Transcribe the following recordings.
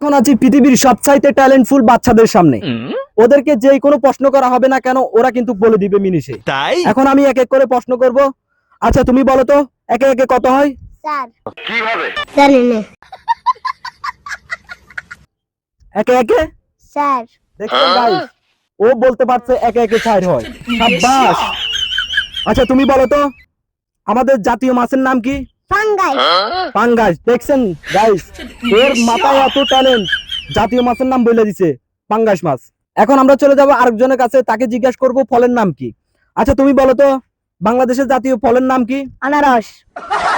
এখন আছি পৃথিবীর সবচাইতে ট্যালেন্টফুল বাচ্চাদের সামনে। ওদেরকে যেই কোনো প্রশ্ন করা হবে না কেন ওরা কিন্তু বলে দিবে মিনিশে। তাই এখন আমি এক এক করে প্রশ্ন করব। আচ্ছা তুমি বলো তো একে একে কত হয়? স্যার কিভাবে জানি না একে একে স্যার দেখছেন গাইস, ও বলতে পারছে একে একে 4 হয়। শাবাশ। আচ্ছা তুমি বলো তো আমাদের জাতীয় মাছের নাম কি? ফাঙ্গাই পাঙ্গাস। দেখছেন গাইস, ওর মাথায় এত ট্যালেন্ট, জাতীয় মাছের নাম বলে দিছে পাঙ্গাস মাছ। এখন আমরা চলে যাব আরেকজনের কাছে, তাকে জিজ্ঞাসা করব ফলের নাম কি। আচ্ছা তুমি বলো তো বাংলাদেশের জাতীয় ফলের নাম কি? আনারস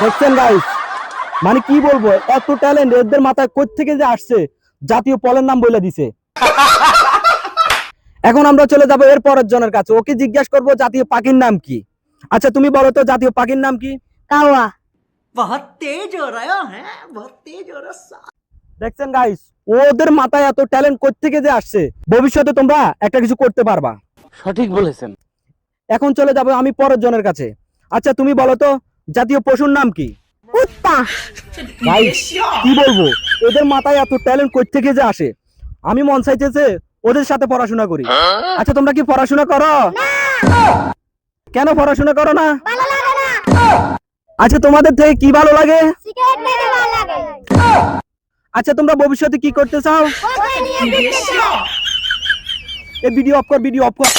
দেখছেন গাইস, মানে কি বলবো, এত ট্যালেন্ট এদের মাথায় কোথা থেকে যে আসছে, জাতীয় ফলের নাম বলে দিছে। এখন আমরা চলে যাব এর পরের জনের কাছে, ওকে জিজ্ঞাসা করব জাতীয় পাখির নাম কি। আচ্ছা তুমি বলো তো জাতীয় পাখির নাম কি? কাওয়া बहुत तेज हो रहा है बहुत तेज हो रहा है। দেখছেন গাইস, ওদের মাথায় এত ট্যালেন্ট কোথা থেকে যে আসছে, ভবিষ্যতে তোমরা একটা কিছু করতে পারবা। সঠিক বলেছেন। এখন চলে যাব আমি পরের জনের কাছে। আচ্ছা তুমি বলো তো জাতীয় পশুর নাম কি? কুত্তা গাইস কি বলবো, এদের মাথায় এত ট্যালেন্ট কোথা থেকে যে আসে, আমি মন চাইতেছে ওদের সাথে পড়াশোনা করি। আচ্ছা তোমরা কি পড়াশোনা করো? কেন পড়াশোনা করো না? ভালো লাগে না আচ্ছা তোমাদের থেকে কি ভালো লাগে? সিগারেট মেরে ভালো লাগে আচ্ছা তোমরা ভবিষ্যতে কি করতে চাও? কোথায় নিয়ে যেতে চাও এই ভিডিও অফ কর, ভিডিও অফ কর।